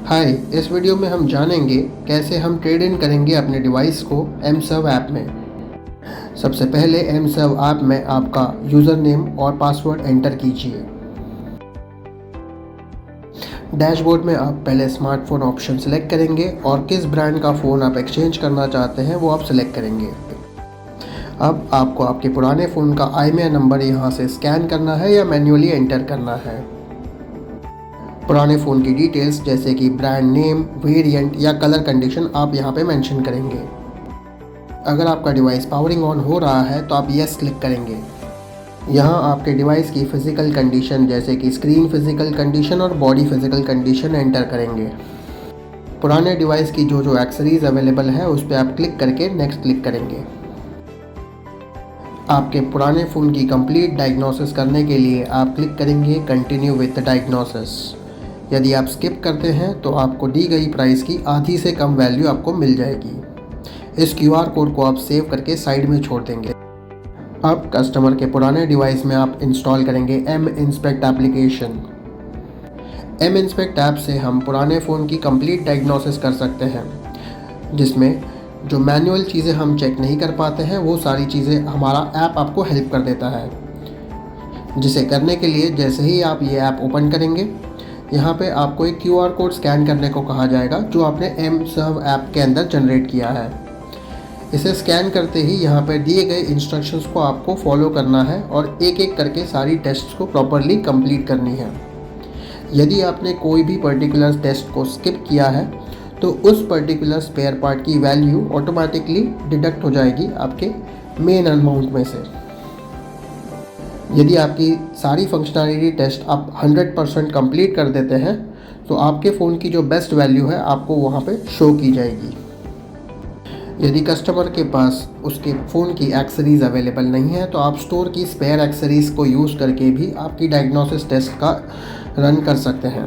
हाय, इस वीडियो में हम जानेंगे कैसे हम ट्रेड इन करेंगे अपने डिवाइस को mServ ऐप में। सबसे पहले mServ ऐप में आपका यूज़र नेम और पासवर्ड एंटर कीजिए। डैशबोर्ड में आप पहले स्मार्टफोन ऑप्शन सेलेक्ट करेंगे और किस ब्रांड का फ़ोन आप एक्सचेंज करना चाहते हैं वो आप सेलेक्ट करेंगे। अब आपको आपके पुराने फ़ोन का IMEI नंबर यहाँ से स्कैन करना है या मैन्युअली एंटर करना है। पुराने फ़ोन की डिटेल्स जैसे कि ब्रांड नेम, वेरिएंट या कलर कंडीशन आप यहाँ पे मेंशन करेंगे। अगर आपका डिवाइस पावरिंग ऑन हो रहा है तो आप यस क्लिक करेंगे। यहाँ आपके डिवाइस की फ़िज़िकल कंडीशन जैसे कि स्क्रीन फ़िज़िकल कंडीशन और बॉडी फ़िज़िकल कंडीशन एंटर करेंगे। पुराने डिवाइस की जो एक्सेसरीज़ अवेलेबल है उस पर आप क्लिक करके नेक्स्ट क्लिक करेंगे। आपके पुराने फ़ोन की कंप्लीट डायग्नोसिस करने के लिए आप क्लिक करेंगे कंटिन्यू विद डायग्नोसिस। यदि आप स्किप करते हैं तो आपको दी गई प्राइस की आधी से कम वैल्यू आपको मिल जाएगी। इस QR कोड को आप सेव करके साइड में छोड़ देंगे। अब कस्टमर के पुराने डिवाइस में आप इंस्टॉल करेंगे mInspect एप्लीकेशन। mInspect ऐप से हम पुराने फ़ोन की कंप्लीट डायग्नोसिस कर सकते हैं, जिसमें जो मैनुअल चीज़ें हम चेक नहीं कर पाते हैं वो सारी चीज़ें हमारा ऐप आपको हेल्प कर देता है। जिसे करने के लिए जैसे ही आप ये ऐप ओपन करेंगे, यहाँ पे आपको एक QR कोड स्कैन करने को कहा जाएगा जो आपने mServ ऐप के अंदर जनरेट किया है। इसे स्कैन करते ही यहाँ पे दिए गए इंस्ट्रक्शंस को आपको फॉलो करना है और एक एक करके सारी टेस्ट्स को प्रॉपरली कंप्लीट करनी है। यदि आपने कोई भी पर्टिकुलर टेस्ट को स्किप किया है तो उस पर्टिकुलर स्पेयर पार्ट की वैल्यू ऑटोमेटिकली डिडक्ट हो जाएगी आपके मेन अमाउंट में से। यदि आपकी सारी फंक्शनैलिटी टेस्ट आप 100% कंप्लीट कर देते हैं तो आपके फ़ोन की जो बेस्ट वैल्यू है आपको वहाँ पे शो की जाएगी। यदि कस्टमर के पास उसके फ़ोन की एक्सेसरीज़ अवेलेबल नहीं है तो आप स्टोर की स्पेयर एक्सेसरीज़ को यूज़ करके भी आपकी डायग्नोसिस टेस्ट का रन कर सकते हैं।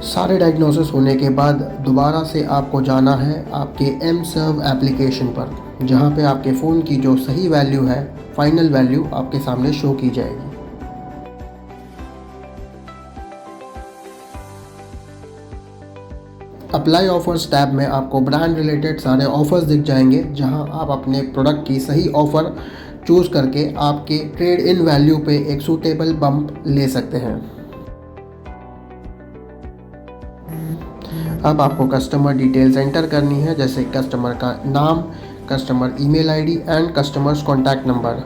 सारे डायग्नोसिस होने के बाद दोबारा से आपको जाना है आपके mServ एप्लीकेशन पर, जहां पे आपके फ़ोन की जो सही वैल्यू है, फाइनल वैल्यू आपके सामने शो की जाएगी। अप्लाई ऑफर्स टैब में आपको ब्रांड रिलेटेड सारे ऑफ़र्स दिख जाएंगे, जहां आप अपने प्रोडक्ट की सही ऑफ़र चूज़ करके आपके ट्रेड इन वैल्यू पे एक सूटेबल बम्प ले सकते हैं। अब आपको कस्टमर डिटेल्स एंटर करनी है, जैसे कस्टमर का नाम, customer email ID and customers contact number.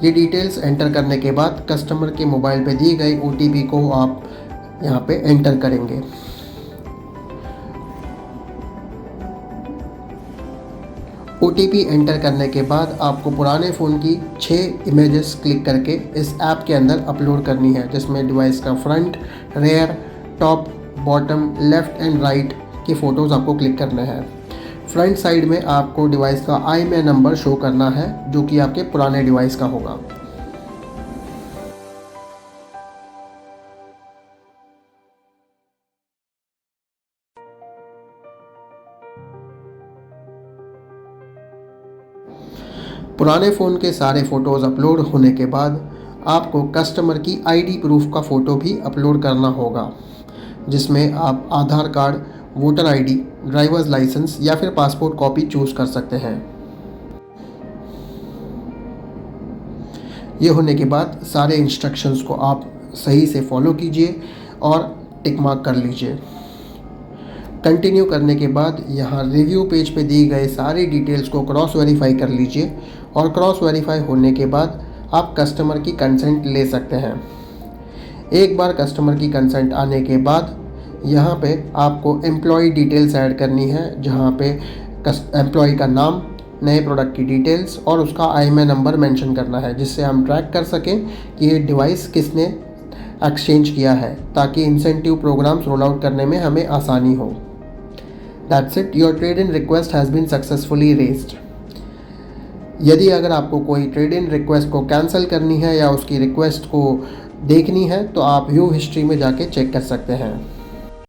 ये डिटेल्स एंटर करने के बाद कस्टमर के मोबाइल पे दिए गए OTP को आप यहाँ पे एंटर करेंगे। OTP एंटर करने के बाद आपको पुराने फ़ोन की 6 इमेजेस क्लिक करके इस ऐप के अंदर अपलोड करनी है, जिसमें डिवाइस का front, rear, top, bottom, left and right की फ़ोटोज़ आपको क्लिक करना है। फ्रंट साइड में आपको डिवाइस का IMEI नंबर शो करना है जो कि आपके पुराने डिवाइस का होगा। पुराने फ़ोन के सारे फ़ोटोज़ अपलोड होने के बाद आपको कस्टमर की ID प्रूफ का फ़ोटो भी अपलोड करना होगा, जिसमें आप Aadhaar card, voter ID, driver's licence या फिर पासपोर्ट कॉपी चूज़ कर सकते हैं। ये होने के बाद सारे इंस्ट्रक्शंस को आप सही से फॉलो कीजिए और टिक मार्क कर लीजिए। कंटिन्यू करने के बाद यहाँ रिव्यू पेज पे दी गए सारी डिटेल्स को क्रॉस वेरीफाई कर लीजिए और क्रॉस वेरीफाई होने के बाद आप कस्टमर की कंसेंट ले सकते हैं। एक बार कस्टमर की कंसेंट आने के बाद यहाँ पे आपको एम्प्लॉय डिटेल्स ऐड करनी है, जहाँ पे एम्प्लॉय का नाम, नए प्रोडक्ट की डिटेल्स और उसका IMEI नंबर मेंशन करना है, जिससे हम ट्रैक कर सकें कि ये डिवाइस किसने एक्सचेंज किया है ताकि इंसेंटिव प्रोग्राम्स रोल आउट करने में हमें आसानी हो। That's it, your trade in request has been successfully raised. यदि अगर आपको कोई ट्रेड इन रिक्वेस्ट को कैंसिल करनी है या उसकी रिक्वेस्ट को देखनी है तो आप व्यू हिस्ट्री में जाके चेक कर सकते हैं।